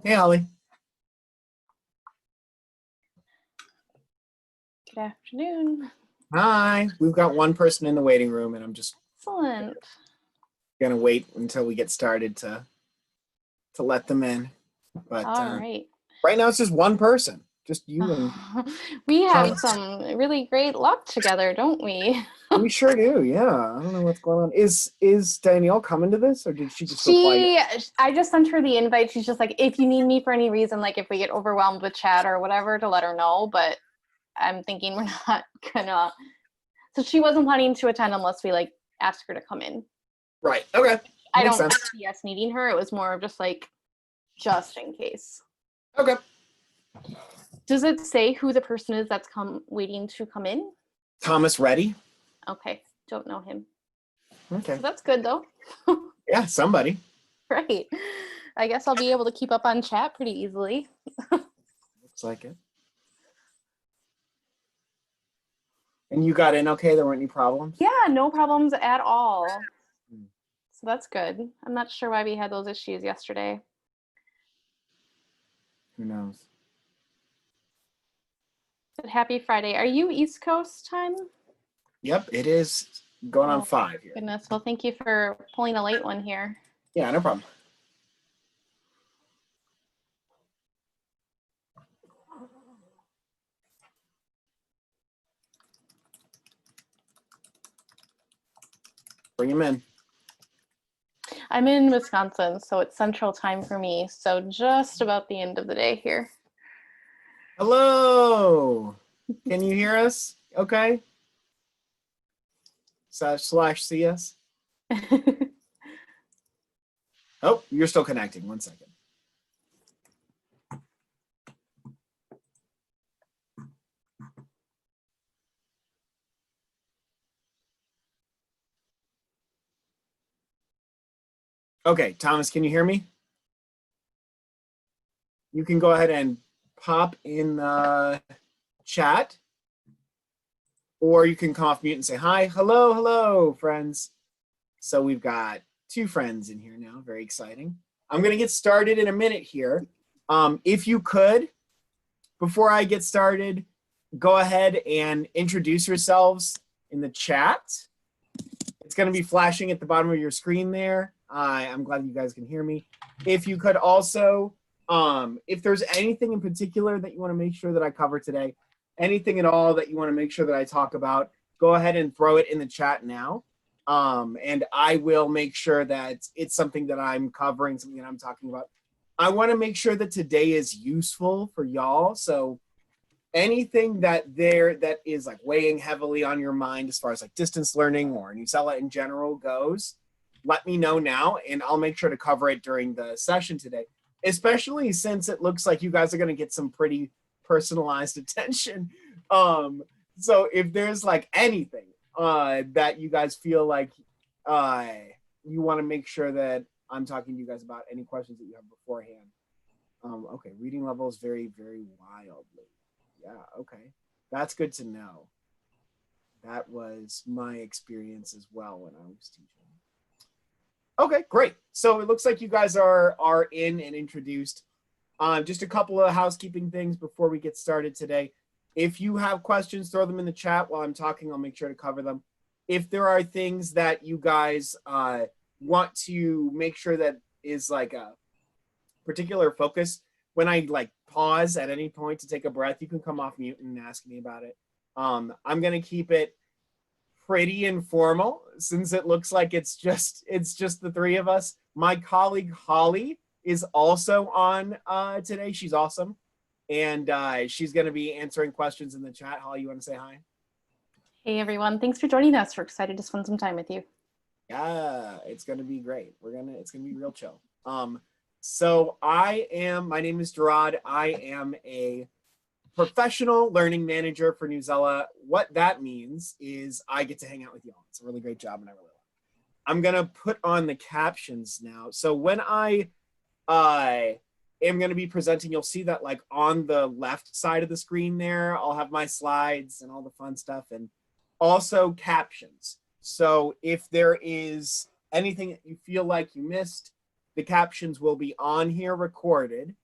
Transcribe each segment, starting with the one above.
Hey, Holly. Good afternoon. Hi. We've got one person in the waiting room, and I'm just Excellent. gonna wait until we get started to let them in. But All right. right now, it's just one person, just you and We have Thomas. some really great luck together, don't we? We sure do. Yeah. I don't know what's going on. Is Danielle coming to this, or did she just reply? I just sent her the invite. She's just like, if you need me for any reason, like if we get overwhelmed with chat or whatever, to let her know. But I'm thinking we're not gonna. So she wasn't planning to attend unless we like ask her to come in. Right. Okay. I Makes don't sense. see us needing her. It was more of just like, just in case. Okay. Does it say who the person is that's waiting to come in? Thomas ready? Okay, don't know him. Okay. So that's good though. Yeah, somebody. Right. I guess I'll be able to keep up on chat pretty easily. Looks like it. And you got in okay? There weren't any problems? Yeah, no problems at all. So that's good. I'm not sure why we had those issues yesterday. Who knows? But happy Friday. Are you East Coast time? Yep, it is going on 5 here. Goodness. Well, thank you for pulling a late one here. Yeah, no problem. Bring him in. I'm in Wisconsin, so it's central time for me. So just about the end of the day here. Hello. Can you hear us? Okay. / see us. Oh, you're still connecting. 1 second. Okay, Thomas, can you hear me? You can go ahead and pop in the chat, or you can come off mute and say hi. Hello, friends. So we've got 2 friends in here now. Very exciting. I'm going to get started in a minute here. If you could, before I get started, go ahead and introduce yourselves in the chat. It's going to be flashing at the bottom of your screen there. I'm glad you guys can hear me. If you could also, if there's anything in particular that you want to make sure that I cover today, anything at all that you want to make sure that I talk about, go ahead and throw it in the chat now. And I will make sure that it's something that I'm covering, something that I'm talking about. I want to make sure that today is useful for y'all. So anything that is like weighing heavily on your mind as far as like distance learning or Newsela in general goes, let me know now, and I'll make sure to cover it during the session today, especially since it looks like you guys are going to get some pretty personalized attention. So if there's like anything that you guys feel like you want to make sure that I'm talking to you guys about, any questions that you have beforehand. Okay, reading level is very, very wildly. Yeah, okay. That's good to know. That was my experience as well when I was teaching. Okay, great. So it looks like you guys are in and introduced. Just a couple of housekeeping things before we get started today. If you have questions, throw them in the chat while I'm talking. I'll make sure to cover them. If there are things that you guys want to make sure that is like a particular focus, when I like pause at any point to take a breath, you can come off mute and ask me about it. I'm going to keep it pretty informal since it looks like it's just the 3 of us. My colleague Holly is also on today. She's awesome. And she's going to be answering questions in the chat. Holly, you want to say hi? Hey, everyone. Thanks for joining us. We're excited to spend some time with you. Yeah, it's going to be great. It's going to be real chill. So my name is Gerard. I am a professional learning manager for Newsela. What that means is I get to hang out with y'all. It's a really great job, and I really love it. I'm going to put on the captions now. So when I am going to be presenting, you'll see that like on the left side of the screen there, I'll have my slides and all the fun stuff, and also captions. So if there is anything that you feel like you missed, the captions will be on here recorded.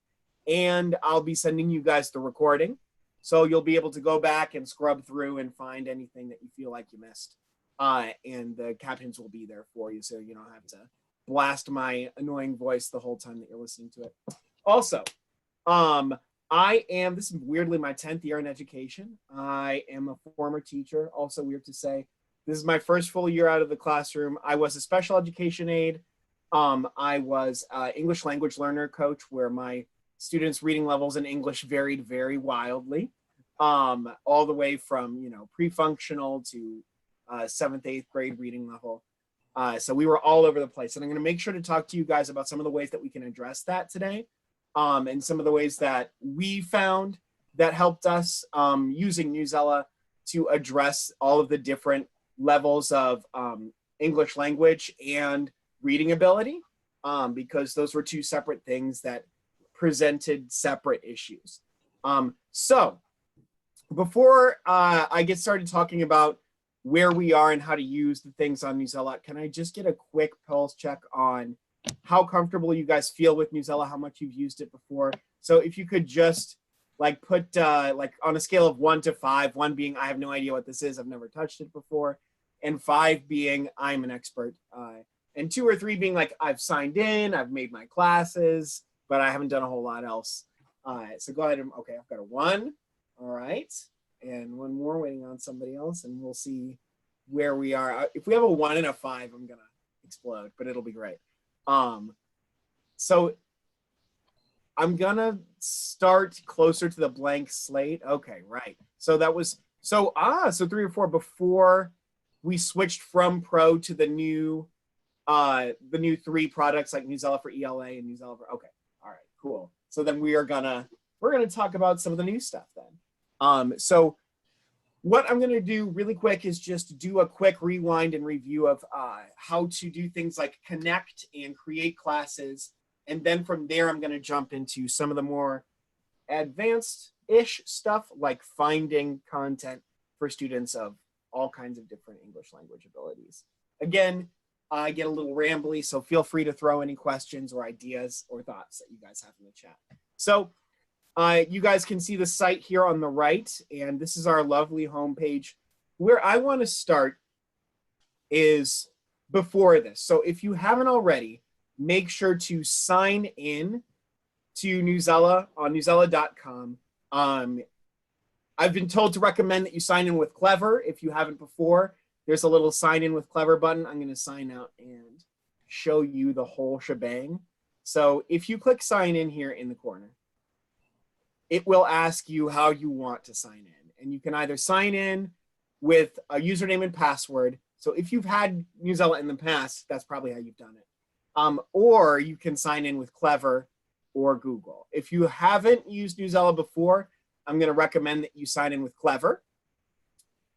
and I'll be sending you guys the recording. So you'll be able to go back and scrub through and find anything that you feel like you missed. And the captions will be there for you, so you don't have to blast my annoying voice the whole time that you're listening to it. Also, this is weirdly my 10th year in education. I am a former teacher, also weird to say. This is my first full year out of the classroom. I was a special education aide. I was an English language learner coach where my students' reading levels in English varied very wildly, all the way from, pre-functional to 7th, 8th grade reading level. So we were all over the place. And I'm going to make sure to talk to you guys about some of the ways that we can address that today, and some of the ways that we found that helped us using Newsela to address all of the different levels of English language and reading ability, because those were two separate things that presented separate issues. So before I get started talking about where we are and how to use the things on Newsela, can I just get a quick pulse check on how comfortable you guys feel with Newsela, how much you've used it before? So if you could just put on a scale of 1 to 5, 1 being I have no idea what this is, I've never touched it before, and 5 being I'm an expert, and 2 or 3 being I've signed in, I've made my classes, but I haven't done a whole lot else. So go ahead and, okay, I've got a 1. All right. And 1 more waiting on somebody else, and we'll see where we are. If we have a 1 and a 5, I'm gonna explode, but it'll be great. So I'm gonna start closer to the blank slate. Okay, right. So that was so 3 or 4 before we switched from Pro to the new 3 products like Newsela for ELA and Newsela for, okay, all right, cool. So then we're gonna talk about some of the new stuff then. So what I'm going to do really quick is just do a quick rewind and review of how to do things like connect and create classes. And then from there, I'm going to jump into some of the more advanced-ish stuff, like finding content for students of all kinds of different English language abilities. Again, I get a little rambly, so feel free to throw any questions or ideas or thoughts that you guys have in the chat. So you guys can see the site here on the right, and this is our lovely homepage. Where I want to start is before this. So if you haven't already, make sure to sign in to Newsela on newsela.com. I've been told to recommend that you sign in with Clever if you haven't before. There's a little sign in with Clever button. I'm going to sign out and show you the whole shebang. So if you click sign in here in the corner, it will ask you how you want to sign in. And you can either sign in with a username and password. So if you've had Newsela in the past, that's probably how you've done it. Or you can sign in with Clever or Google. If you haven't used Newsela before, I'm going to recommend that you sign in with Clever.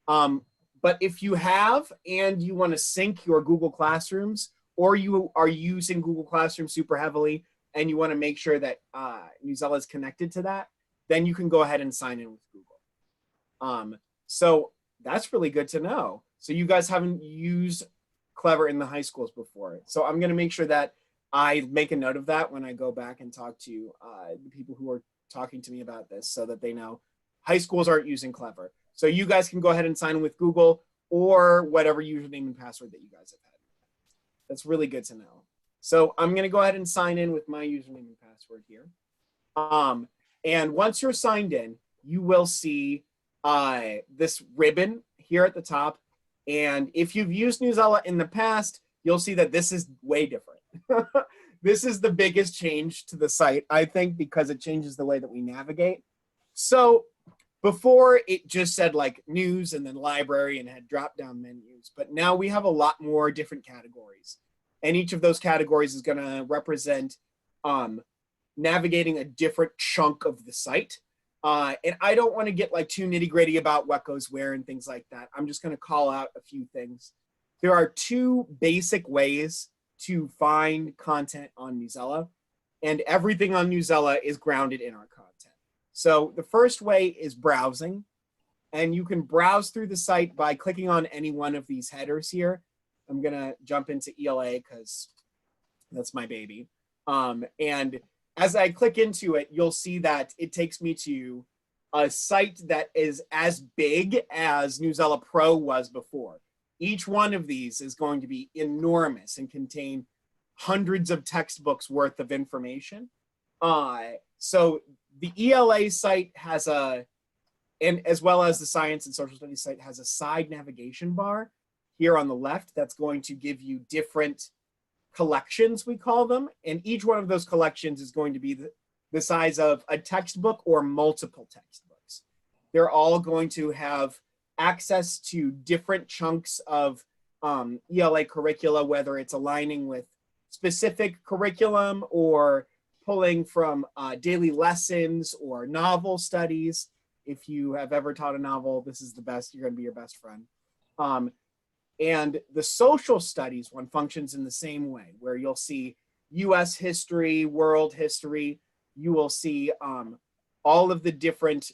But if you have and you want to sync your Google Classrooms, or you are using Google Classroom super heavily and you want to make sure that Newsela is connected to that, then you can go ahead and sign in with Google. So that's really good to know. So you guys haven't used Clever in the high schools before. So I'm going to make sure that I make a note of that when I go back and talk to the people who are talking to me about this, so that they know high schools aren't using Clever. So you guys can go ahead and sign in with Google or whatever username and password that you guys have had. That's really good to know. So I'm going to go ahead and sign in with my username and password here. And once you're signed in, you will see this ribbon here at the top. And if you've used Newsela in the past, you'll see that this is way different. This is the biggest change to the site, I think, because it changes the way that we navigate. So before, it just said news and then library and had drop-down menus. But now we have a lot more different categories. And each of those categories is going to represent navigating a different chunk of the site. And I don't want to get too nitty-gritty about what goes where and things like that. I'm just going to call out a few things. There are 2 basic ways to find content on Newsela, and everything on Newsela is grounded in our content. So the first way is browsing, and you can browse through the site by clicking on any one of these headers here. I'm going to jump into ELA because that's my baby. And as I click into it, you'll see that it takes me to a site that is as big as Newsela Pro was before. Each one of these is going to be enormous and contain hundreds of textbooks worth of information. So the ELA site has and as well as the science and social studies site has a side navigation bar here on the left that's going to give you different collections, we call them. And each one of those collections is going to be the size of a textbook or multiple textbooks. They're all going to have access to different chunks of ELA curricula, whether it's aligning with specific curriculum or pulling from daily lessons or novel studies. If you have ever taught a novel, this is the best. You're going to be your best friend. And the social studies one functions in the same way, where you'll see US history, world history. You will see all of the different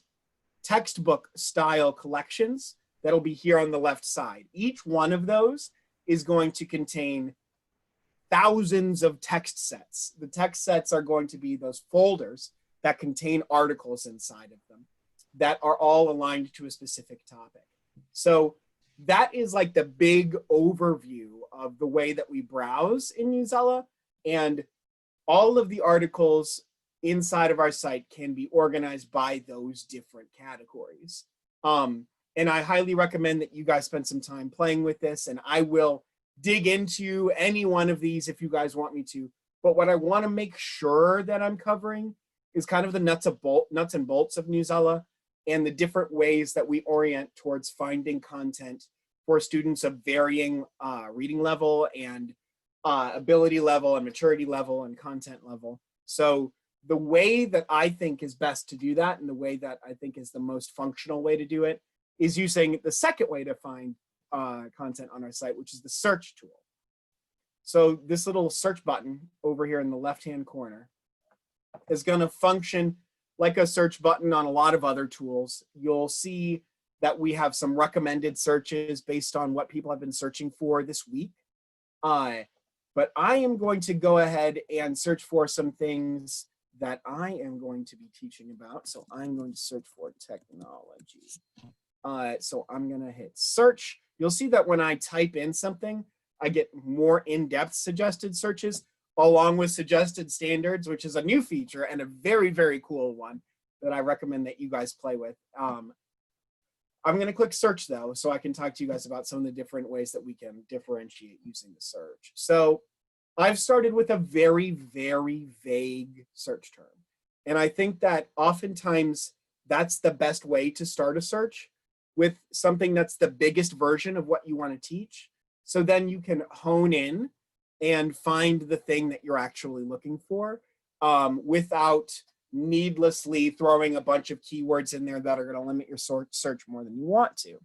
textbook style collections that'll be here on the left side. Each one of those is going to contain thousands of text sets. The text sets are going to be those folders that contain articles inside of them that are all aligned to a specific topic. So that is like the big overview of the way that we browse in Newsela, and all of the articles inside of our site can be organized by those different categories. And I highly recommend that you guys spend some time playing with this, and I will dig into any one of these if you guys want me to. But what I want to make sure that I'm covering is kind of the nuts and bolts of Newsela and the different ways that we orient towards finding content for students of varying reading level and ability level and maturity level and content level. So the way that I think is best to do that, and the way that I think is the most functional way to do it, is using the second way to find content on our site, which is the search tool. So this little search button over here in the left-hand corner is going to function like a search button on a lot of other tools. You'll see that we have some recommended searches based on what people have been searching for this week. But I am going to go ahead and search for some things that I am going to be teaching about. So I'm going to search for technology. So I'm going to hit search. You'll see that when I type in something, I get more in-depth suggested searches along with suggested standards, which is a new feature and a very, very cool one that I recommend that you guys play with. I'm going to click search though, so I can talk to you guys about some of the different ways that we can differentiate using the search. So I've started with a very, very vague search term. And I think that oftentimes that's the best way to start a search, with something that's the biggest version of what you want to teach. So then you can hone in and find the thing that you're actually looking for without needlessly throwing a bunch of keywords in there that are going to limit your search more than you want to.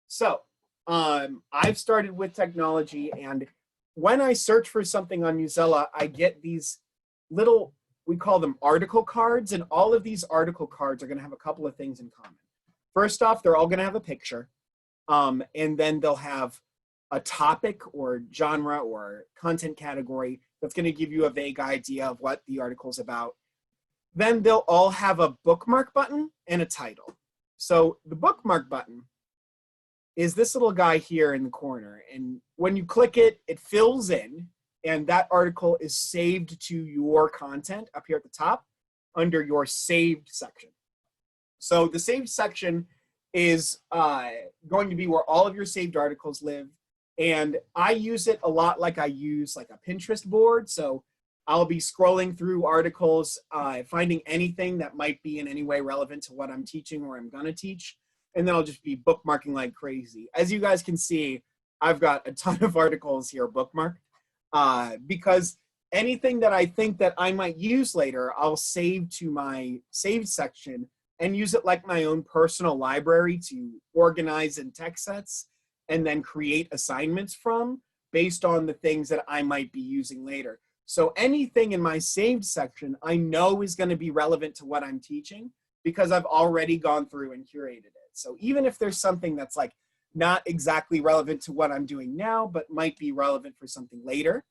So I've started with technology, and when I search for something on Newsela, I get these little, we call them article cards, and all of these article cards are going to have a couple of things in common. First off, they're all going to have a picture, and then they'll have a topic or genre or content category that's going to give you a vague idea of what the article's about. Then they'll all have a bookmark button and a title. So the bookmark button is this little guy here in the corner. And when you click it, it fills in, and that article is saved to your content up here at the top under your saved section. So the saved section is going to be where all of your saved articles live. And I use it a lot like I use like a Pinterest board. So I'll be scrolling through articles, finding anything that might be in any way relevant to what I'm teaching or I'm gonna teach. And then I'll just be bookmarking like crazy. As you guys can see, I've got a ton of articles here bookmarked because anything that I think that I might use later, I'll save to my saved section and use it like my own personal library to organize in text sets and then create assignments from based on the things that I might be using later. So anything in my saved section I know is going to be relevant to what I'm teaching because I've already gone through and curated it. So even if there's something that's like not exactly relevant to what I'm doing now, but might be relevant for something later,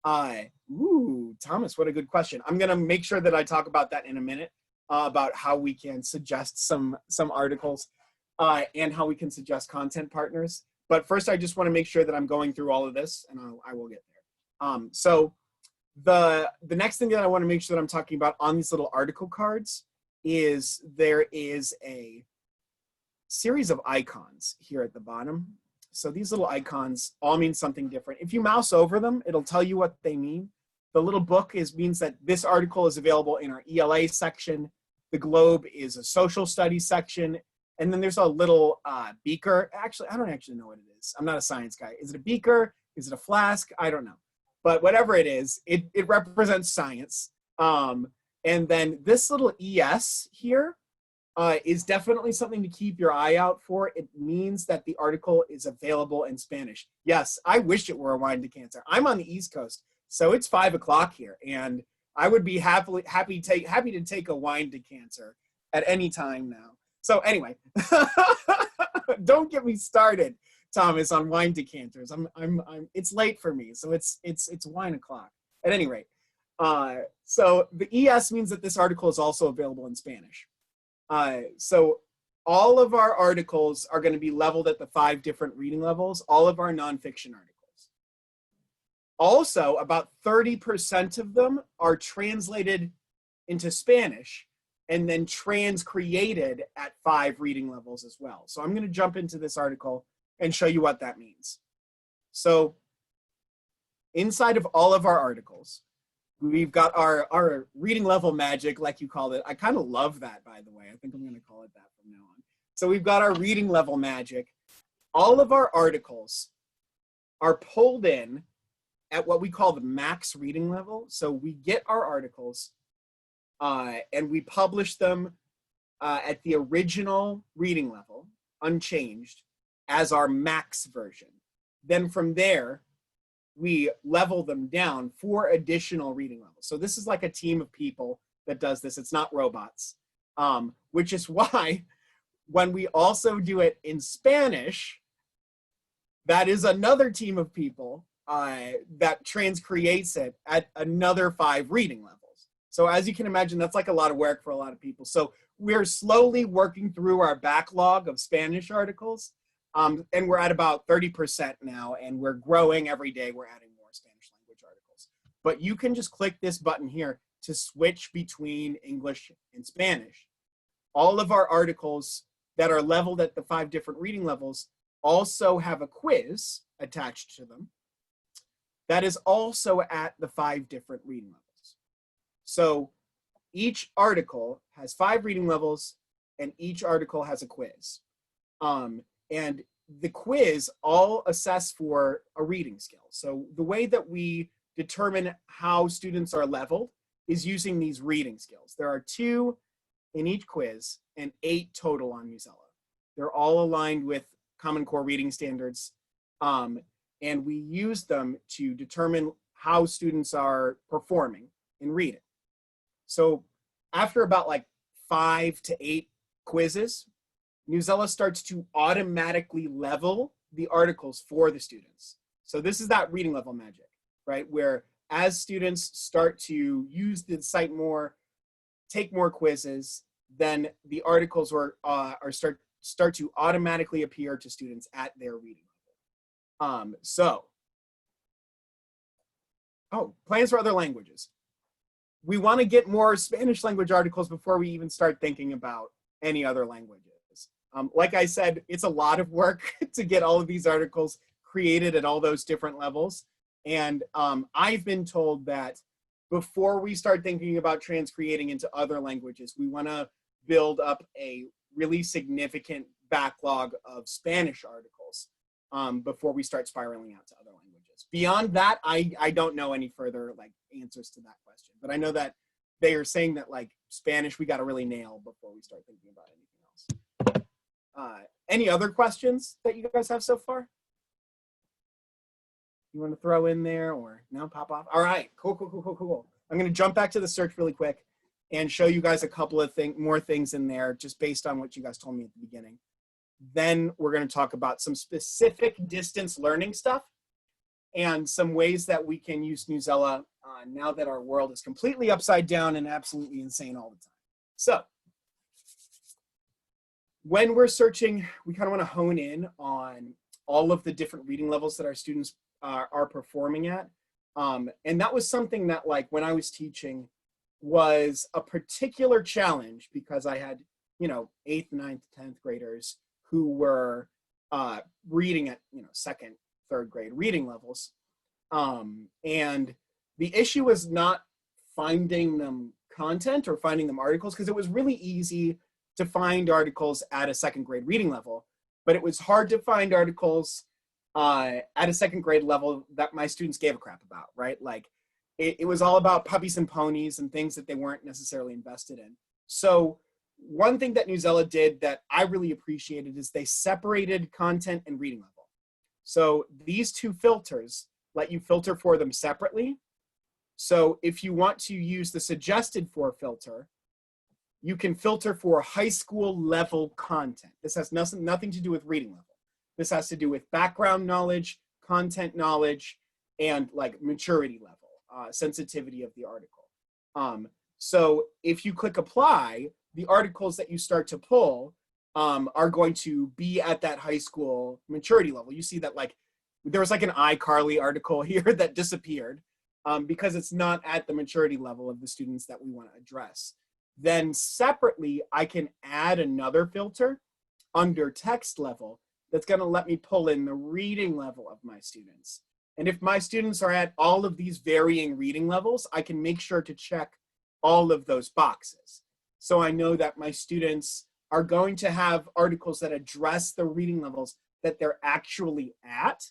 Thomas, what a good question. I'm going to make sure that I talk about that in a minute, about how we can suggest some articles and how we can suggest content partners. But first, I just want to make sure that I'm going through all of this, and I will get there. So the next thing that I want to make sure that I'm talking about on these little article cards is there is a series of icons here at the bottom. So these little icons all mean something different. If you mouse over them, it'll tell you what they mean. The little book means that this article is available in our ELA section. The globe is a social studies section. And then there's a little beaker. Actually, I don't actually know what it is. I'm not a science guy. Is it a beaker? Is it a flask? I don't know. But whatever it is, it represents science. And then this little ES here is definitely something to keep your eye out for. It means that the article is available in Spanish. Yes, I wish it were a wine decanter. I'm on the East Coast, so it's 5 o'clock here, and I would be happy to take a wine decanter at any time now. So anyway, don't get me started, Thomas, on wine decanters. It's late for me, so it's wine o'clock. At any rate, so the ES means that this article is also available in Spanish. So all of our articles are going to be leveled at the 5 different reading levels, all of our nonfiction articles. Also, about 30% of them are translated into Spanish and then transcreated at 5 reading levels as well. So I'm going to jump into this article and show you what that means. So inside of all of our articles, we've got our reading level magic, like you called it. I kind of love that, by the way. I think I'm going to call it that from now on. So we've got our reading level magic. All of our articles are pulled in at what we call the max reading level. So we get our articles and we publish them at the original reading level, unchanged, as our max version. Then from there, we level them down for additional reading levels. So this is like a team of people that does this. It's not robots, which is why when we also do it in Spanish, that is another team of people that transcreates it at another 5 reading levels. So as you can imagine, that's like a lot of work for a lot of people. So we're slowly working through our backlog of Spanish articles. And we're at about 30% now, and we're growing every day. We're adding more Spanish language articles. But you can just click this button here to switch between English and Spanish. All of our articles that are leveled at the 5 different reading levels also have a quiz attached to them that is also at the 5 different reading levels. So each article has 5 reading levels, and each article has a quiz. And the quiz all assess for a reading skill. So the way that we determine how students are leveled is using these reading skills. There are 2 in each quiz and 8 total on Newsela. They're all aligned with Common Core reading standards. And we use them to determine how students are performing in reading. So after about like 5 to 8 quizzes, Newsela starts to automatically level the articles for the students. So this is that reading level magic, right? Where as students start to use the site more, take more quizzes, then the articles start to automatically appear to students at their reading level. Plans for other languages. We want to get more Spanish language articles before we even start thinking about any other languages. Like I said, it's a lot of work to get all of these articles created at all those different levels. And I've been told that before we start thinking about transcreating into other languages, we want to build up a really significant backlog of Spanish articles before we start spiraling out to other languages. Beyond that, I don't know any further like answers to that question, but I know that they are saying that like Spanish, we got to really nail before we start thinking about anything else. Any other questions that you guys have so far? You want to throw in there or no, pop off? All right, cool. I'm going to jump back to the search really quick and show you guys a couple of more things in there just based on what you guys told me at the beginning. Then we're going to talk about some specific distance learning stuff. and some ways that we can use Newsela now that our world is completely upside down and absolutely insane all the time. So when we're searching, we kind of want to hone in on all of the different reading levels that our students are performing at. And that was something that, like, when I was teaching was a particular challenge, because I had, 8th, 9th, 10th graders who were reading at, 2nd, 3rd grade reading levels. And the issue was not finding them content or finding them articles, because it was really easy to find articles at a 2nd grade reading level, but it was hard to find articles at a 2nd grade level that my students gave a crap about, right? Like it was all about puppies and ponies and things that they weren't necessarily invested in. So one thing that Newsela did that I really appreciated is they separated content and reading level. So these two filters let you filter for them separately. So if you want to use the suggested for filter, you can filter for high school level content. This has nothing to do with reading level. This has to do with background knowledge, content knowledge, and like maturity level, sensitivity of the article. So if you click apply, the articles that you start to pull are going to be at that high school maturity level. You see that, like, there was like an iCarly article here that disappeared because it's not at the maturity level of the students that we want to address. Then separately, I can add another filter under text level that's going to let me pull in the reading level of my students. And if my students are at all of these varying reading levels, I can make sure to check all of those boxes. So I know that my students are going to have articles that address the reading levels that they're actually at,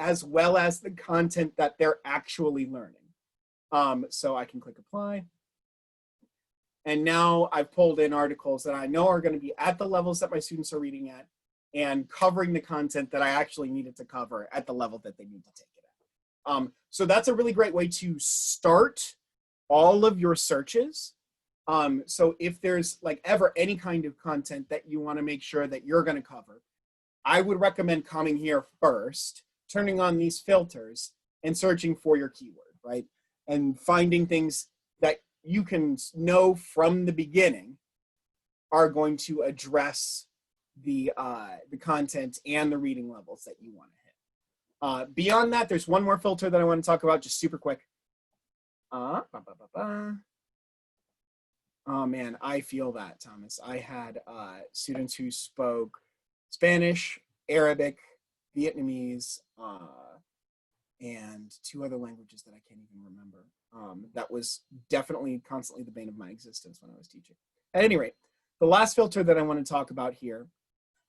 as well as the content that they're actually learning. So I can click apply. And now I've pulled in articles that I know are going to be at the levels that my students are reading at and covering the content that I actually needed to cover at the level that they need to take it at. So that's a really great way to start all of your searches. So if there's like ever any kind of content that you want to make sure that you're going to cover, I would recommend coming here first, turning on these filters and searching for your keyword, right? And finding things that you can know from the beginning are going to address the content and the reading levels that you want to hit. Beyond that, there's one more filter that I want to talk about just super quick. Oh man, I feel that, Thomas. I had students who spoke Spanish, Arabic, Vietnamese, and 2 other languages that I can't even remember. That was definitely constantly the bane of my existence when I was teaching. At any rate, the last filter that I want to talk about here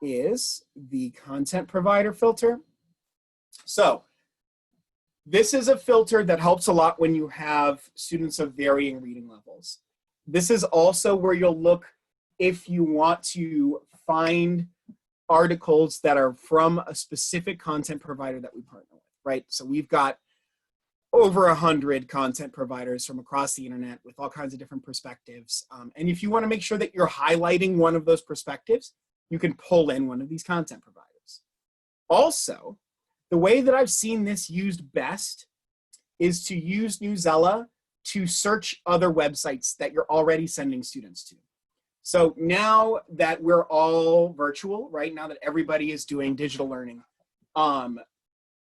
is the content provider filter. So this is a filter that helps a lot when you have students of varying reading levels. This is also where you'll look if you want to find articles that are from a specific content provider that we partner with, right? So we've got over 100 content providers from across the internet with all kinds of different perspectives. And if you want to make sure that you're highlighting one of those perspectives, you can pull in one of these content providers. Also, the way that I've seen this used best is to use Newsela to search other websites that you're already sending students to. So now that we're all virtual, right, now that everybody is doing digital learning,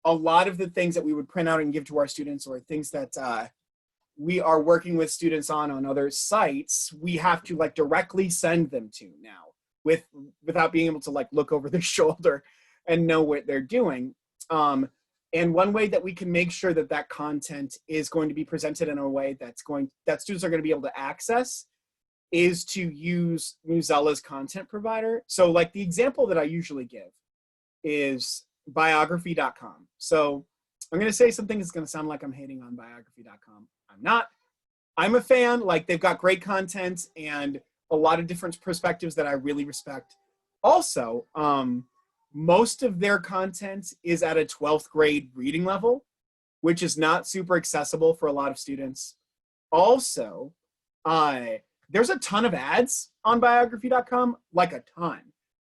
a lot of the things that we would print out and give to our students, or things that we are working with students on other sites, we have to like directly send them to now without being able to like look over their shoulder and know what they're doing. And one way that we can make sure that that content is going to be presented in a way that students are going to be able to access is to use Newsela's content provider. So like the example that I usually give is biography.com. So I'm going to say something that's going to sound like I'm hating on biography.com. I'm not. I'm a fan. Like, they've got great content and a lot of different perspectives that I really respect. Also, most of their content is at a 12th grade reading level, which is not super accessible for a lot of students. Also, there's a ton of ads on biography.com, like a ton,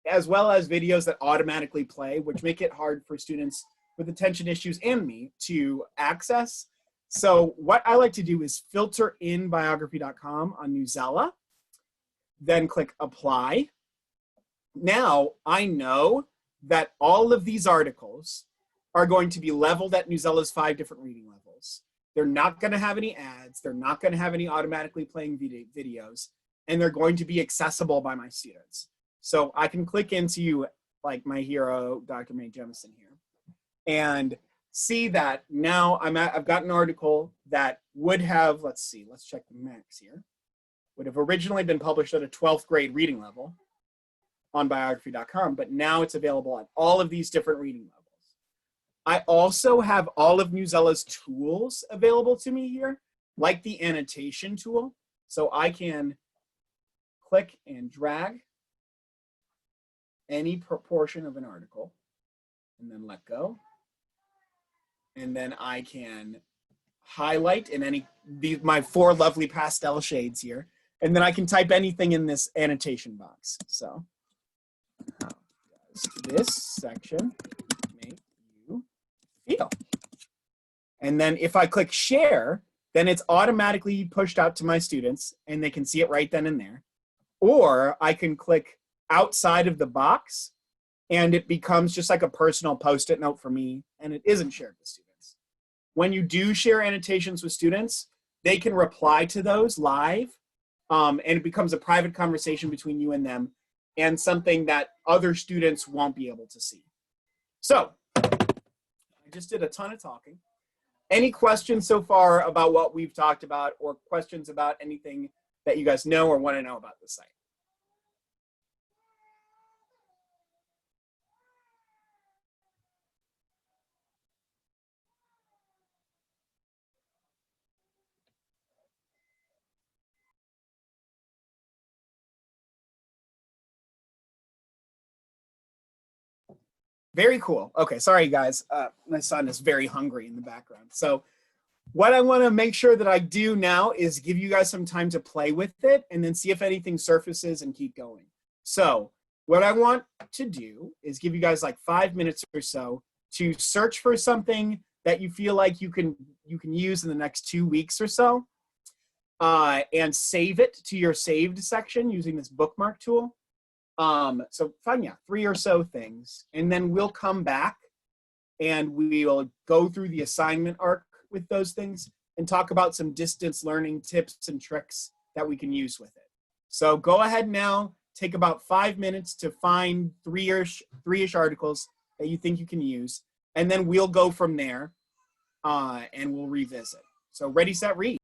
as well as videos that automatically play, which make it hard for students with attention issues and me to access. So what I like to do is filter in biography.com on Newsela, then click apply. Now I know that all of these articles are going to be leveled at Newsela's 5 different reading levels. They're not going to have any ads. They're not going to have any automatically playing videos, and they're going to be accessible by my students. So I can click into like my hero, Dr. Mae Jemison here, and see that now I've got an article that would have, let's check the max here, would have originally been published at a 12th grade reading level on biography.com, but now it's available at all of these different reading levels. I also have all of Newsela's tools available to me here, like the annotation tool. So I can click and drag any portion of an article and then let go. And then I can highlight in my 4 lovely pastel shades here. And then I can type anything in this annotation box. So how does this section make you feel? And then if I click share, then it's automatically pushed out to my students and they can see it right then and there. Or I can click outside of the box and it becomes just like a personal post-it note for me, and it isn't shared with students. When you do share annotations with students, they can reply to those live, and it becomes a private conversation between you and them, and something that other students won't be able to see. So I just did a ton of talking. Any questions so far about what we've talked about, or questions about anything that you guys know or want to know about the site? Very cool. Okay, sorry guys. My son is very hungry in the background. So what I want to make sure that I do now is give you guys some time to play with it and then see if anything surfaces and keep going. So what I want to do is give you guys like 5 minutes or so to search for something that you feel like you can use in the next 2 weeks or so, and save it to your saved section using this bookmark tool. So find 3 or so things, and then we'll come back and we'll go through the assignment arc with those things and talk about some distance learning tips and tricks that we can use with it. So go ahead now, take about 5 minutes to find three-ish articles that you think you can use, and then we'll go from there, and we'll revisit. So ready, set, read.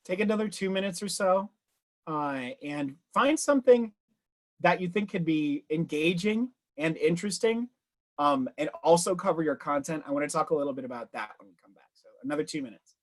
take another 2 minutes or so and find something that you think could be engaging and interesting, and also cover your content. I want to talk a little bit about that when we come back. So another 2 minutes.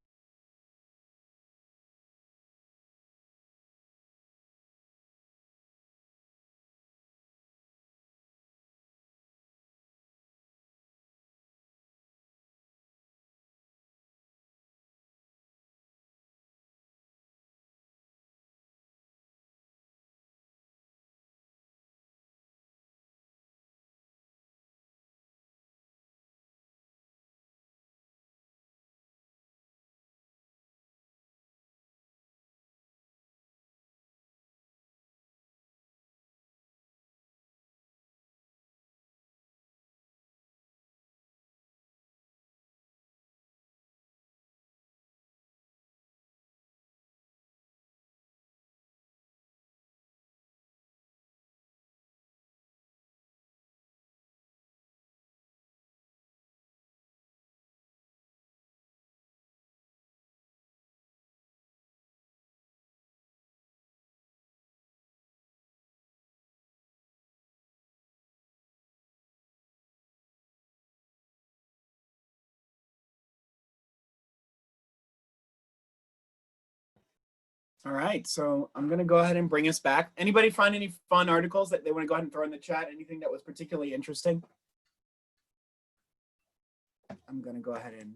All right, so I'm gonna go ahead and bring us back. Anybody find any fun articles that they want to go ahead and throw in the chat? Anything that was particularly interesting? I'm gonna go ahead and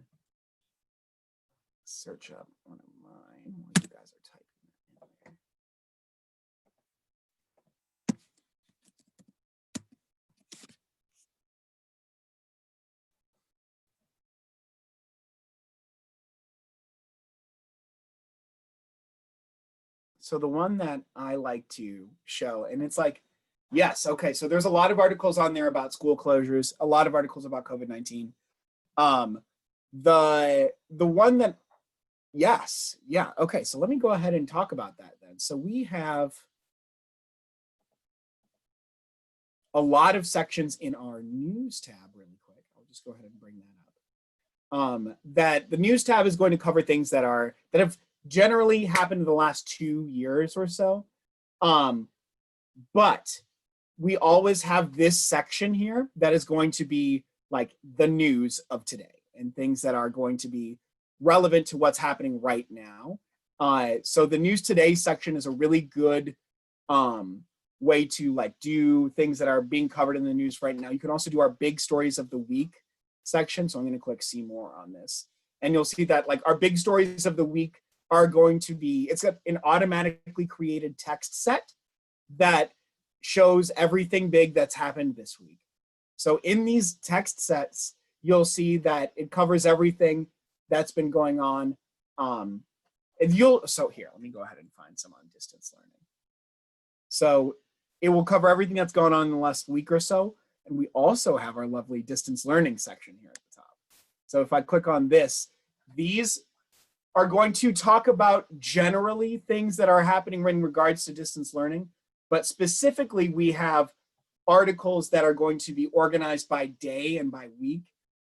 search up one of mine while you guys are typing in there. So the one that I like to show, and it's like, yes, okay, so there's a lot of articles on there about school closures, a lot of articles about COVID-19. The one that, yes, yeah, okay, so let me go ahead and talk about that then. So we have a lot of sections in our news tab really quick. I'll just go ahead and bring that up. That the news tab is going to cover things that have generally happened in the last 2 years or so. But we always have this section here that is going to be like the news of today and things that are going to be relevant to what's happening right now. So the news today section is a really good way to like do things that are being covered in the news right now. You can also do our big stories of the week section. So I'm going to click see more on this, and you'll see that like our big stories of the week are going to be, it's got an automatically created text set that shows everything big that's happened this week. So in these text sets, you'll see that it covers everything that's been going on. So here, let me go ahead and find some on distance learning. So it will cover everything that's gone on in the last week or so. And we also have our lovely distance learning section here at the top. So if I click on this, these are going to talk about generally things that are happening in regards to distance learning, but specifically we have articles that are going to be organized by day and by week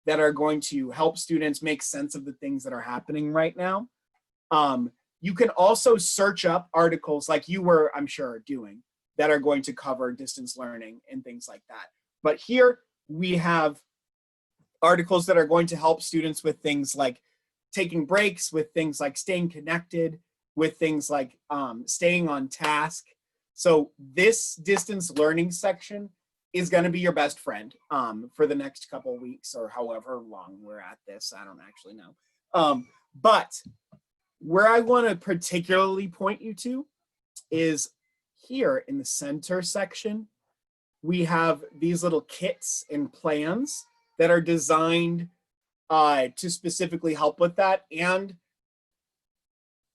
that are going to help students make sense of the things that are happening right now. You can also search up articles like you were, I'm sure, doing that are going to cover distance learning and things like that. But here we have articles that are going to help students with things like taking breaks, with things like staying connected, with things like staying on task. So this distance learning section is going to be your best friend for the next couple of weeks or however long we're at this. I don't actually know. But where I want to particularly point you to is here in the center section. We have these little kits and plans that are designed to specifically help with that and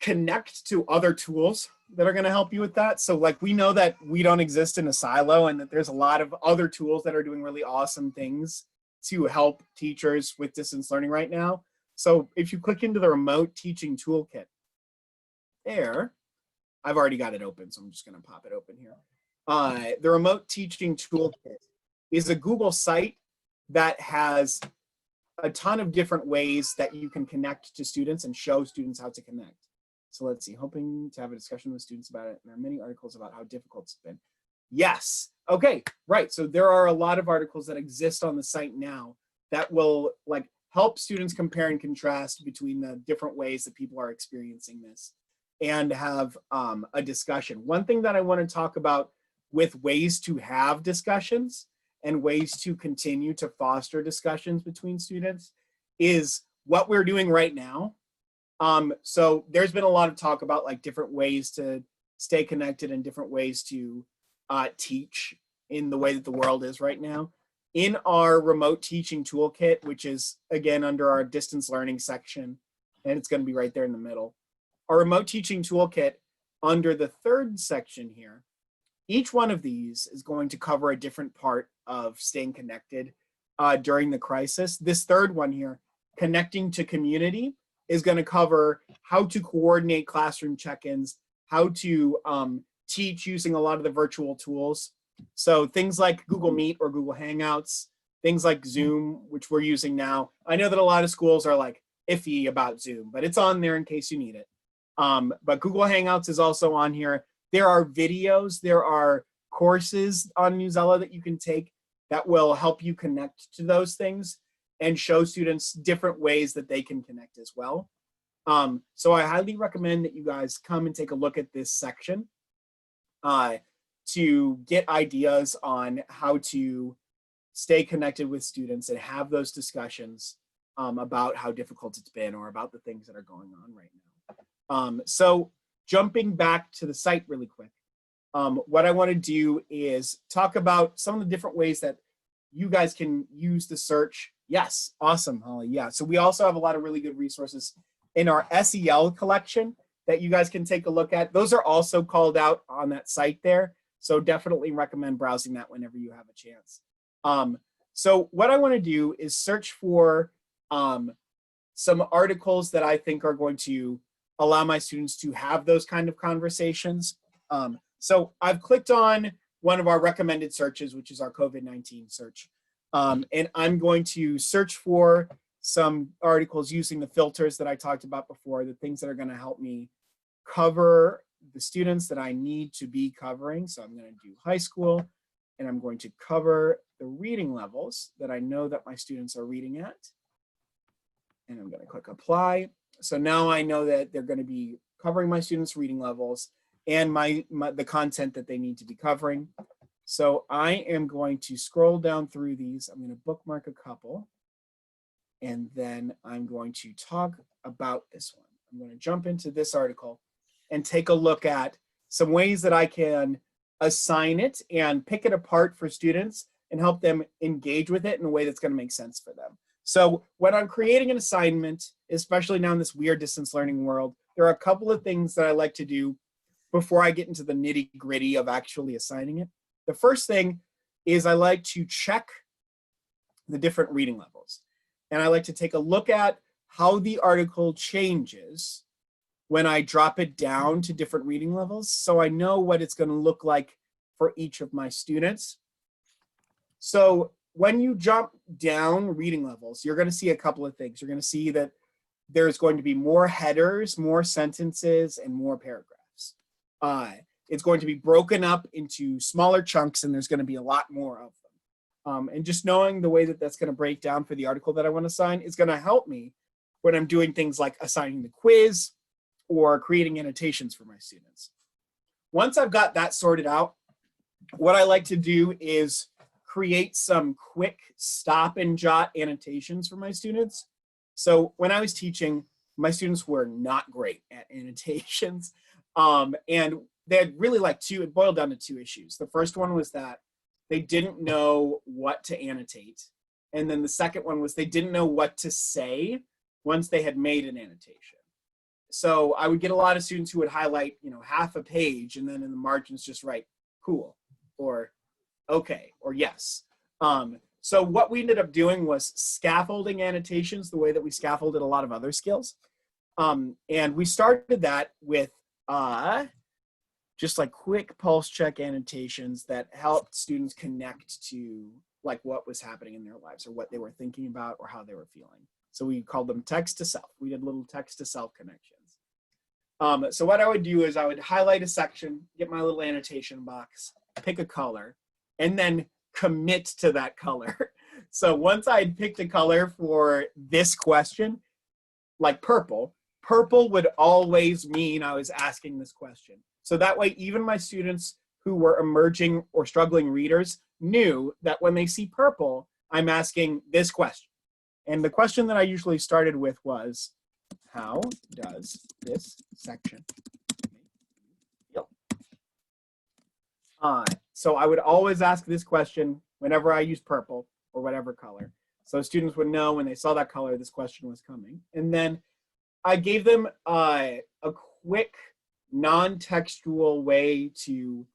connect to other tools that are going to help you with that. So like we know that we don't exist in a silo and that there's a lot of other tools that are doing really awesome things to help teachers with distance learning right now. So if you click into the remote teaching toolkit there, I've already got it open, so I'm just going to pop it open here. The remote teaching toolkit is a Google site that has a ton of different ways that you can connect to students and show students how to connect. So let's see, hoping to have a discussion with students about it. And there are many articles about how difficult it's been. Yes. Okay, right. So there are a lot of articles that exist on the site now that will like help students compare and contrast between the different ways that people are experiencing this and have a discussion. One thing that I want to talk about with ways to have discussions and ways to continue to foster discussions between students is what we're doing right now. So there's been a lot of talk about like different ways to stay connected and different ways to teach in the way that the world is right now. In our remote teaching toolkit, which is again under our distance learning section, and it's going to be right there in the middle, our remote teaching toolkit under the third section here, each one of these is going to cover a different part of staying connected during the crisis. This third one here, connecting to community, is going to cover how to coordinate classroom check-ins, how to teach using a lot of the virtual tools. So things like Google Meet or Google Hangouts, things like Zoom, which we're using now. I know that a lot of schools are like iffy about Zoom, but it's on there in case you need it. But Google Hangouts is also on here. There are videos, there are courses on Newsela that you can take that will help you connect to those things and show students different ways that they can connect as well. So I highly recommend that you guys come and take a look at this section to get ideas on how to stay connected with students and have those discussions about how difficult it's been or about the things that are going on right now. So jumping back to the site really quick, what I want to do is talk about some of the different ways that you guys can use the search. Yes, awesome, Holly. Yeah, so we also have a lot of really good resources in our SEL collection that you guys can take a look at. Those are also called out on that site there. So definitely recommend browsing that whenever you have a chance. So what I want to do is search for some articles that I think are going to allow my students to have those kind of conversations. So I've clicked on one of our recommended searches, which is our COVID-19 search. And I'm going to search for some articles using the filters that I talked about before, the things that are going to help me cover the students that I need to be covering. So I'm going to do high school, and I'm going to cover the reading levels that I know that my students are reading at. And I'm going to click apply. So now I know that they're going to be covering my students' reading levels and the content that they need to be covering. So I am going to scroll down through these. I'm going to bookmark a couple. And then I'm going to talk about this one. I'm going to jump into this article and take a look at some ways that I can assign it and pick it apart for students and help them engage with it in a way that's going to make sense for them. So when I'm creating an assignment, especially now in this weird distance learning world, there are a couple of things that I like to do before I get into the nitty-gritty of actually assigning it. The first thing is I like to check the different reading levels. And I like to take a look at how the article changes when I drop it down to different reading levels, so I know what it's going to look like for each of my students. So when you jump down reading levels, you're going to see a couple of things. You're going to see that there's going to be more headers, more sentences, and more paragraphs. It's going to be broken up into smaller chunks, and there's going to be a lot more of them. And just knowing the way that that's going to break down for the article that I want to assign is going to help me when I'm doing things like assigning the quiz or creating annotations for my students. Once I've got that sorted out, what I like to do is create some quick stop and jot annotations for my students. So when I was teaching, my students were not great at annotations. And they had really it boiled down to two issues. The first one was that they didn't know what to annotate. And then the second one was they didn't know what to say once they had made an annotation. So I would get a lot of students who would highlight, half a page and then in the margins just write cool or okay or yes. So what we ended up doing was scaffolding annotations the way that we scaffolded a lot of other skills. And we started that with just like quick pulse check annotations that helped students connect to like what was happening in their lives or what they were thinking about or how they were feeling. So we called them text to self. We did little text to self connections. So what I would do is I would highlight a section, get my little annotation box, pick a color, and then commit to that color. So once I'd picked a color for this question, like purple, purple would always mean I was asking this question. So that way, even my students who were emerging or struggling readers knew that when they see purple, I'm asking this question. And the question that I usually started with was, how does this section feel? So I would always ask this question whenever I use purple or whatever color. So students would know when they saw that color, this question was coming. And then I gave them a quick, non-textual way to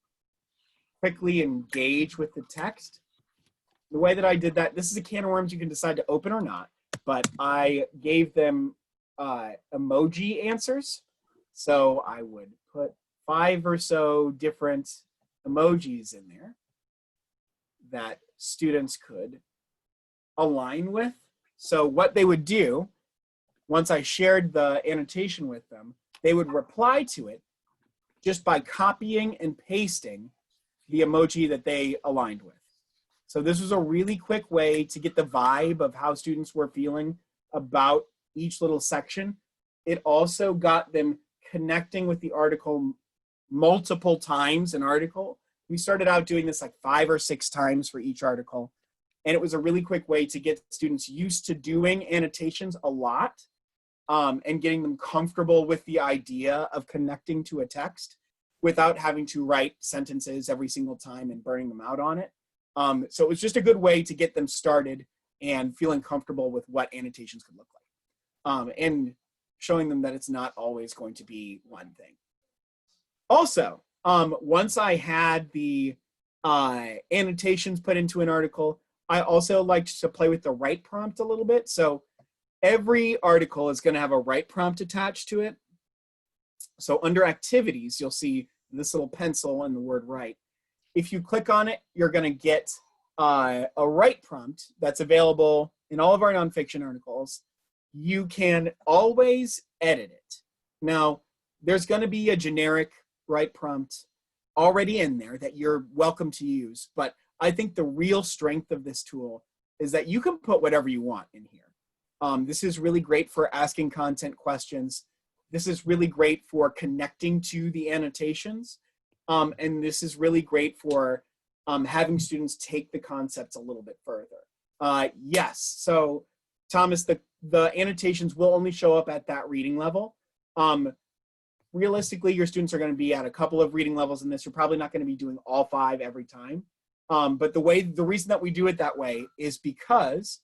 quickly engage with the text. The way that I did that, this is a can of worms you can decide to open or not, but I gave them emoji answers. So I would put 5 or so different emojis in there that students could align with. So what they would do, once I shared the annotation with them, they would reply to it just by copying and pasting the emoji that they aligned with. So this was a really quick way to get the vibe of how students were feeling about each little section. It also got them connecting with the article multiple times an article. We started out doing this like 5 or 6 times for each article. And it was a really quick way to get students used to doing annotations a lot and getting them comfortable with the idea of connecting to a text without having to write sentences every single time and burning them out on it. So it was just a good way to get them started and feeling comfortable with what annotations could look like. And showing them that it's not always going to be one thing. Also, once I had the annotations put into an article, I also liked to play with the write prompt a little bit. So every article is going to have a write prompt attached to it. So under activities, you'll see this little pencil and the word write. If you click on it, you're going to get a write prompt that's available in all of our nonfiction articles. You can always edit it. Now, there's going to be a generic write prompt already in there that you're welcome to use, but I think the real strength of this tool is that you can put whatever you want in here. This is really great for asking content questions. This is really great for connecting to the annotations. And this is really great for having students take the concepts a little bit further. Yes, so Thomas, the annotations will only show up at that reading level. Realistically, your students are going to be at a couple of reading levels in this. You're probably not going to be doing all 5 every time. But the reason that we do it that way is because,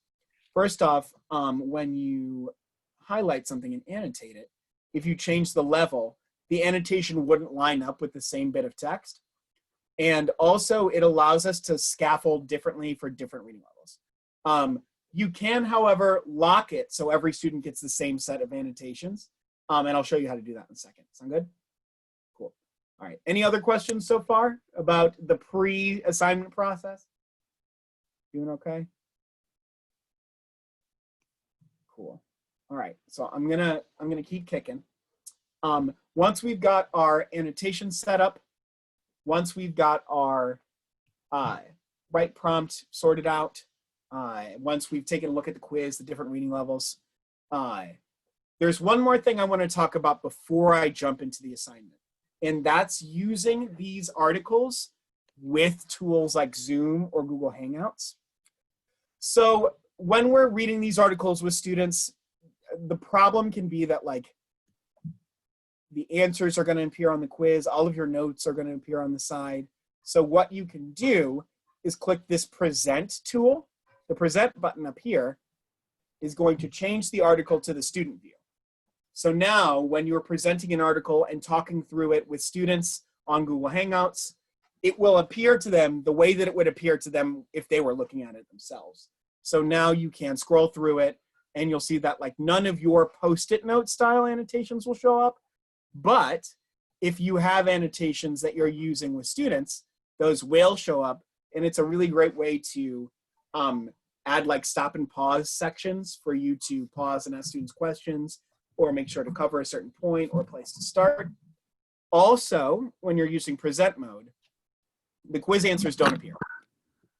first off, when you highlight something and annotate it, if you change the level, the annotation wouldn't line up with the same bit of text. And also, it allows us to scaffold differently for different reading levels. You can, however, lock it so every student gets the same set of annotations. And I'll show you how to do that in a second. Sound good? Cool. All right. Any other questions so far about the pre-assignment process? Doing okay? Cool. All right. So I'm gonna keep kicking. Once we've got our annotation set up, once we've got our write prompt sorted out, once we've taken a look at the quiz, the different reading levels, there's one more thing I want to talk about before I jump into the assignment, and that's using these articles with tools like Zoom or Google Hangouts. So when we're reading these articles with students, the problem can be that like the answers are going to appear on the quiz, all of your notes are going to appear on the side. So what you can do is click this present tool. The present button up here is going to change the article to the student view. So now when you're presenting an article and talking through it with students on Google Hangouts, it will appear to them the way that it would appear to them if they were looking at it themselves. So now you can scroll through it and you'll see that like none of your Post-it note style annotations will show up. But if you have annotations that you're using with students, those will show up. And it's a really great way to add like stop and pause sections for you to pause and ask students questions. or make sure to cover a certain point or place to start. Also, when you're using present mode, the quiz answers don't appear.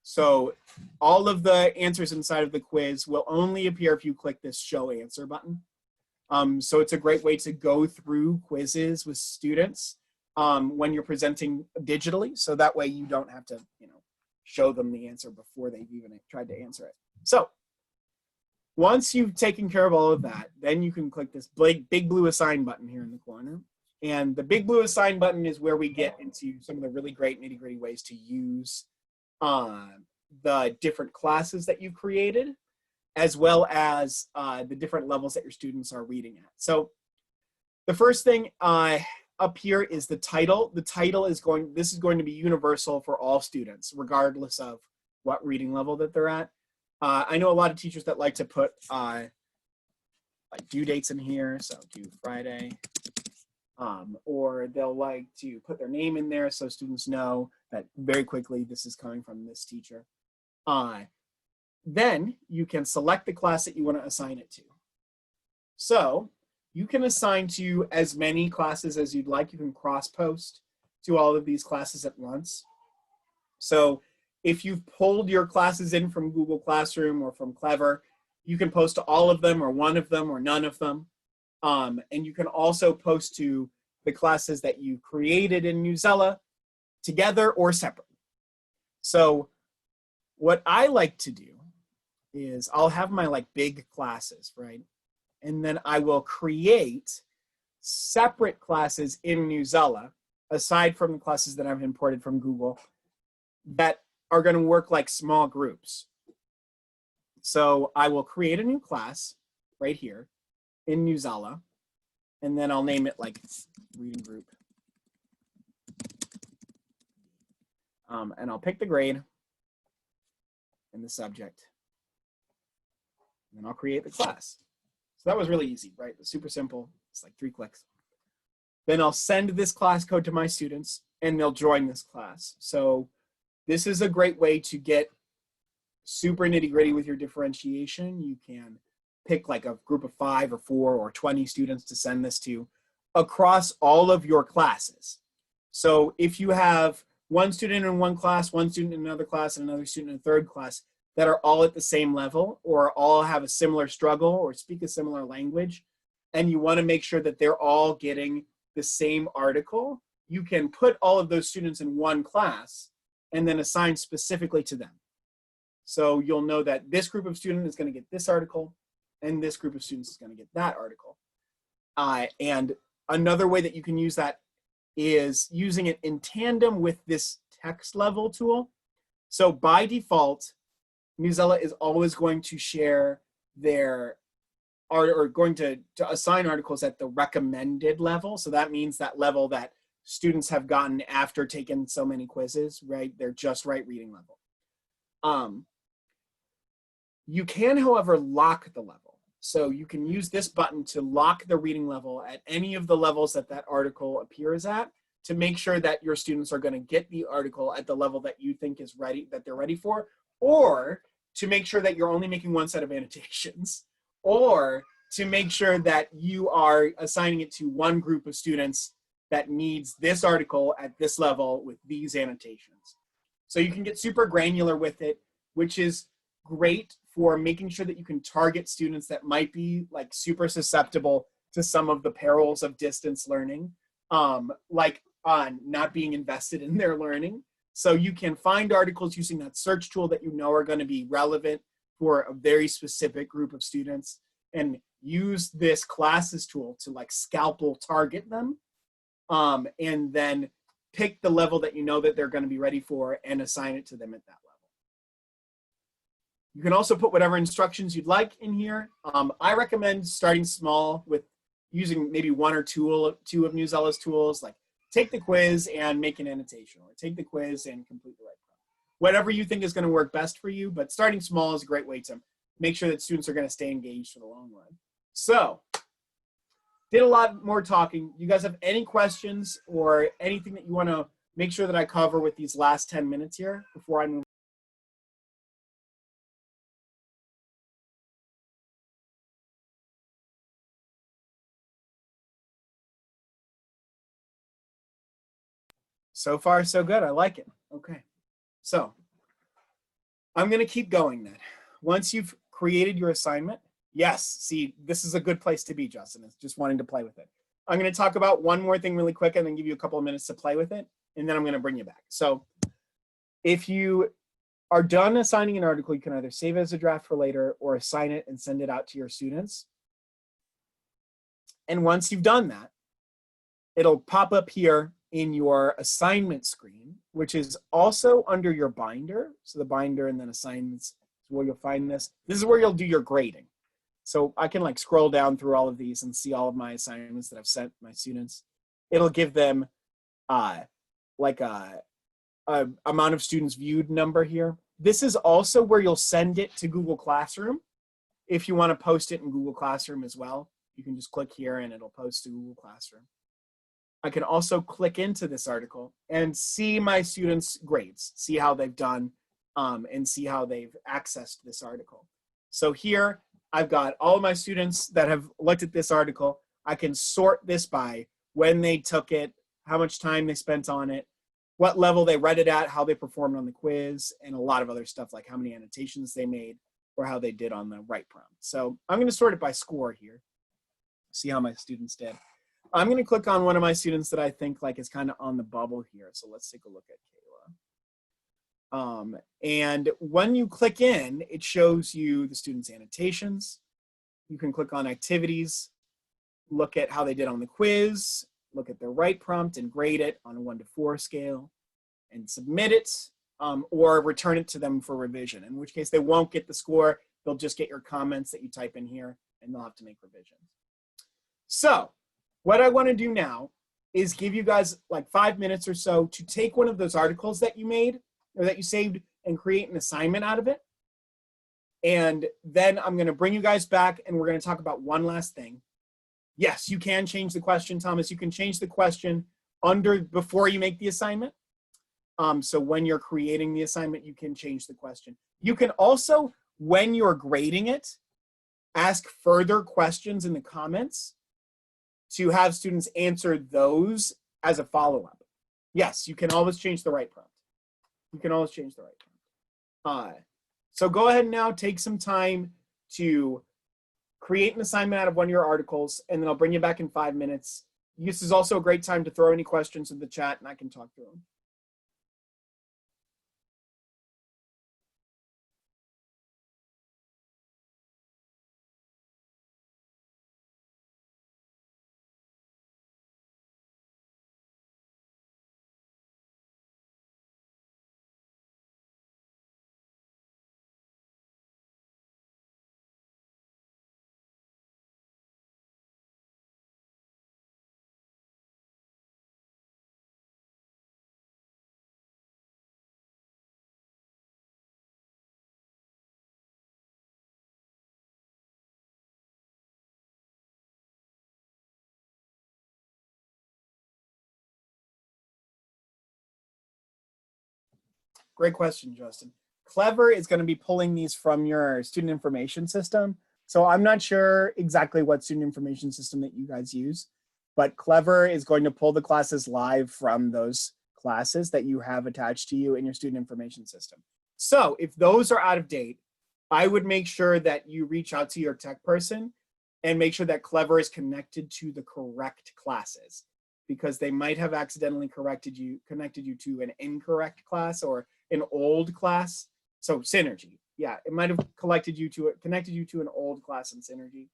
So all of the answers inside of the quiz will only appear if you click this show answer button. So it's a great way to go through quizzes with students when you're presenting digitally. So that way you don't have to, show them the answer before they've even tried to answer it. So once you've taken care of all of that, then you can click this big blue assign button here in the corner. And the big blue assign button is where we get into some of the really great nitty-gritty ways to use the different classes that you've created, as well as the different levels that your students are reading at. So the first thing up here is the title. The title is this is going to be universal for all students, regardless of what reading level that they're at. I know a lot of teachers that like to put like due dates in here, so due Friday, or they'll like to put their name in there so students know that very quickly this is coming from this teacher. Then you can select the class that you want to assign it to. So you can assign to as many classes as you'd like. You can cross-post to all of these classes at once. So if you've pulled your classes in from Google Classroom or from Clever, you can post to all of them or one of them or none of them. And you can also post to the classes that you created in Newsela together or separately. So what I like to do is I'll have my like big classes, right? And then I will create separate classes in Newsela, aside from the classes that I've imported from Google, that are going to work like small groups. So I will create a new class right here in Newsela, and then I'll name it like reading group. And I'll pick the grade and the subject, and then I'll create the class. So that was really easy, right? It was super simple. It's like 3 clicks. Then I'll send this class code to my students, and they'll join this class. So this is a great way to get super nitty-gritty with your differentiation. You can pick like a group of 5 or 4 or 20 students to send this to across all of your classes. So if you have one student in one class, one student in another class, and another student in a third class that are all at the same level or all have a similar struggle or speak a similar language, and you want to make sure that they're all getting the same article, you can put all of those students in one class and then assign specifically to them. So you'll know that this group of students is going to get this article and this group of students is going to get that article. And another way that you can use that is using it in tandem with this text level tool. So by default, Newsela is always going to share their or going to assign articles at the recommended level. So that means that level that students have gotten after taking so many quizzes, right? They're just right reading level. You can, however, lock the level. So you can use this button to lock the reading level at any of the levels that that article appears at to make sure that your students are going to get the article at the level that you think is ready, that they're ready for, or to make sure that you're only making one set of annotations, or to make sure that you are assigning it to one group of students that needs this article at this level with these annotations. So you can get super granular with it, which is great for making sure that you can target students that might be like super susceptible to some of the perils of distance learning, like not being invested in their learning. So you can find articles using that search tool that you know are going to be relevant for a very specific group of students, and use this classes tool to like scalpel target them, and then pick the level that you know that they're going to be ready for and assign it to them at that level. You can also put whatever instructions you'd like in here. I recommend starting small with using maybe 1 or 2 of Newsela's tools, like take the quiz and make an annotation, or take the quiz and complete the right problem. Whatever you think is going to work best for you, but starting small is a great way to make sure that students are going to stay engaged for the long run. So, did a lot more talking. You guys have any questions or anything that you want to make sure that I cover with these last 10 minutes here before I move So far, so good. I like it. Okay. So I'm going to keep going then. Once you've created your assignment, yes, see, this is a good place to be, Justin. It's just wanting to play with it. I'm going to talk about one more thing really quick and then give you a couple of minutes to play with it. And then I'm going to bring you back. So if you are done assigning an article, you can either save it as a draft for later or assign it and send it out to your students. And once you've done that, it'll pop up here in your assignment screen, which is also under your binder. So the binder and then assignments is where you'll find this. This is where you'll do your grading. So I can like scroll down through all of these and see all of my assignments that I've sent my students. It'll give them like a amount of students viewed number here. This is also where you'll send it to Google Classroom. If you want to post it in Google Classroom as well, you can just click here and it'll post to Google Classroom. I can also click into this article and see my students' grades, see how they've done, and see how they've accessed this article. So here, I've got all of my students that have looked at this article. I can sort this by when they took it, how much time they spent on it, what level they read it at, how they performed on the quiz, and a lot of other stuff like how many annotations they made or how they did on the right prompt. So I'm going to sort it by score here, see how my students did. I'm going to click on one of my students that I think like is kind of on the bubble here. So let's take a look at Kayla. And when you click in, it shows you the student's annotations. You can click on activities, look at how they did on the quiz, look at their right prompt and grade it on a 1 to 4 scale and submit it or return it to them for revision, in which case they won't get the score. They'll just get your comments that you type in here and they'll have to make revisions. So what I want to do now is give you guys like 5 minutes or so to take one of those articles that you made or that you saved and create an assignment out of it. And then I'm going to bring you guys back and we're going to talk about one last thing. Yes, you can change the question, Thomas. You can change the question before you make the assignment. So when you're creating the assignment, you can change the question. You can also, when you're grading it, ask further questions in the comments to have students answer those as a follow-up. Yes, you can always change the right prompt. You can always change the right prompt. So go ahead now, take some time to create an assignment out of one of your articles, and then I'll bring you back in 5 minutes. This is also a great time to throw any questions in the chat, and I can talk through them. Great question, Justin. Clever is going to be pulling these from your student information system. So I'm not sure exactly what student information system that you guys use, but Clever is going to pull the classes live from those classes that you have attached to you in your student information system. So if those are out of date, I would make sure that you reach out to your tech person and make sure that Clever is connected to the correct classes, because they might have accidentally connected you to an incorrect class or an old class. So Synergy, yeah, it might have connected you to an old class in Synergy.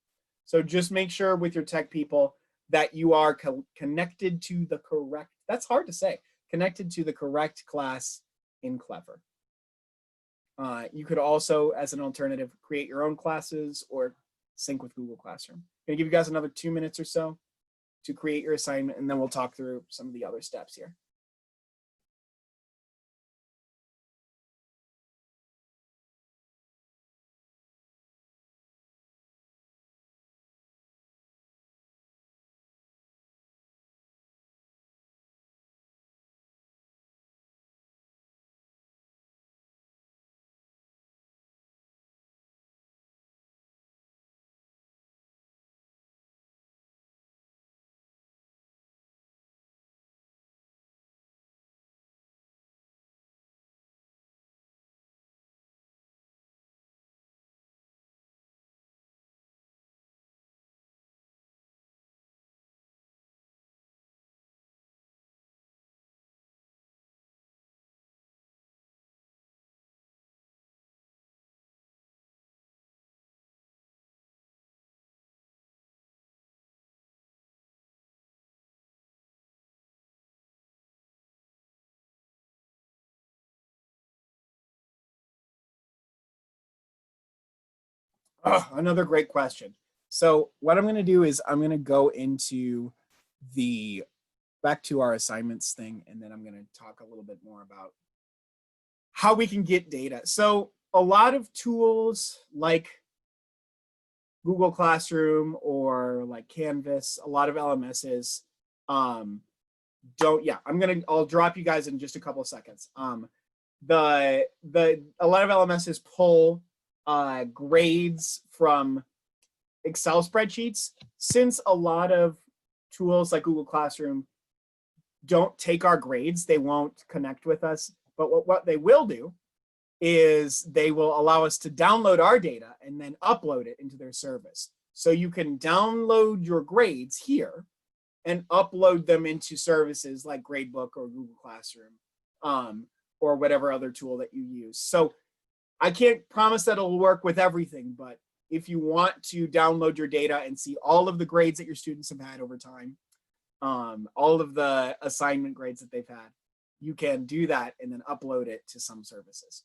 So just make sure with your tech people that you are connected to the correct, that's hard to say, connected to the correct class in Clever. You could also, as an alternative, create your own classes or sync with Google Classroom. I'm gonna give you guys another 2 minutes or so to create your assignment, and then we'll talk through some of the other steps here. Oh, another great question. So what I'm going to do is I'm going to go into back to our assignments thing, and then I'm going to talk a little bit more about how we can get data. So a lot of tools like Google Classroom or like Canvas, a lot of LMSs I'll drop you guys in just a couple of seconds. A lot of LMSs pull grades from Excel spreadsheets. Since a lot of tools like Google Classroom don't take our grades, they won't connect with us. But what they will do is they will allow us to download our data and then upload it into their service. So you can download your grades here and upload them into services like Gradebook or Google Classroom, or whatever other tool that you use. So I can't promise that it'll work with everything, but if you want to download your data and see all of the grades that your students have had over time, all of the assignment grades that they've had, you can do that and then upload it to some services.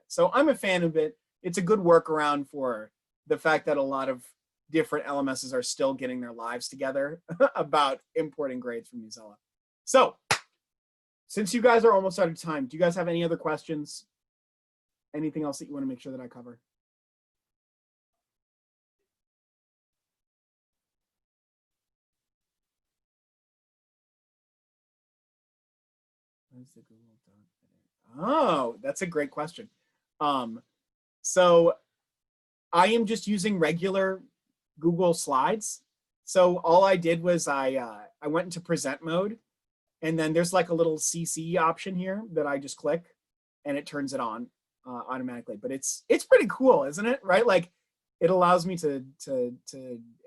So I'm a fan of it. It's a good workaround for the fact that a lot of different LMSs are still getting their lives together about importing grades from Newsela. So since you guys are almost out of time, do you guys have any other questions? Anything else that you want to make sure that I cover? Where's the Google Doc? Oh, that's a great question. So I am just using regular Google Slides. So all I did was I went into present mode, and then there's like a little CC option here that I just click, and it turns it on automatically. But it's pretty cool, isn't it? Right? Like it allows me to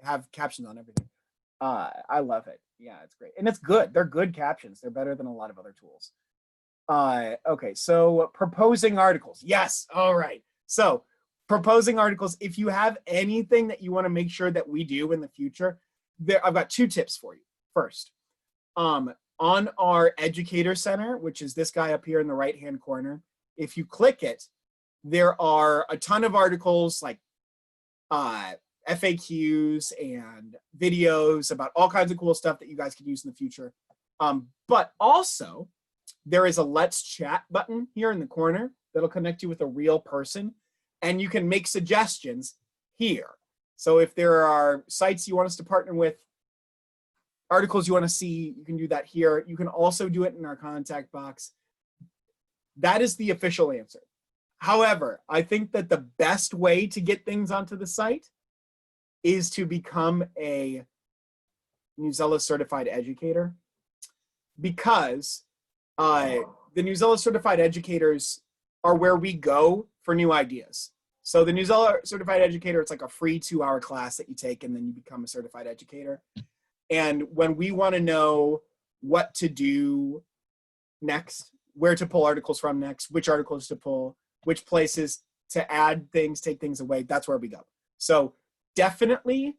have captions on everything. I love it. Yeah, it's great, and it's good. They're good captions. They're better than a lot of other tools. Okay, so proposing articles. Yes. All right. So proposing articles. If you have anything that you want to make sure that we do in the future, I've got 2 tips for you. First, on our educator center, which is this guy up here in the right-hand corner, if you click it, there are a ton of articles like FAQs and videos about all kinds of cool stuff that you guys can use in the future. But also, there is a Let's Chat button here in the corner that'll connect you with a real person, and you can make suggestions here. So if there are sites you want us to partner with, articles you want to see, you can do that here. You can also do it in our contact box. That is the official answer. However, I think that the best way to get things onto the site is to become a Newsela certified educator, because the Newsela certified educators are where we go for new ideas. So the Newsela certified educator, it's like a free 2-hour class that you take, and then you become a certified educator. And when we want to know what to do next, where to pull articles from next, which articles to pull, which places to add things, take things away, that's where we go. So definitely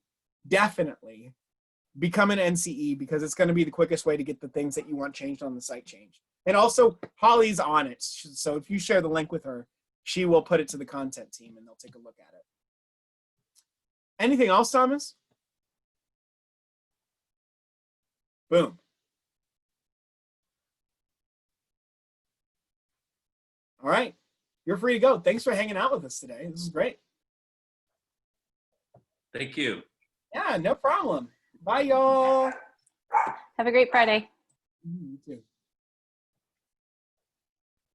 become an NCE, because it's going to be the quickest way to get the things that you want changed on the site changed. And also, Holly's on it. So if you share the link with her, she will put it to the content team and they'll take a look at it. Anything else, Thomas? Boom. All right. You're free to go. Thanks for hanging out with us today. This is great. Thank you. Yeah, no problem. Bye, y'all. Have a great Friday. You too.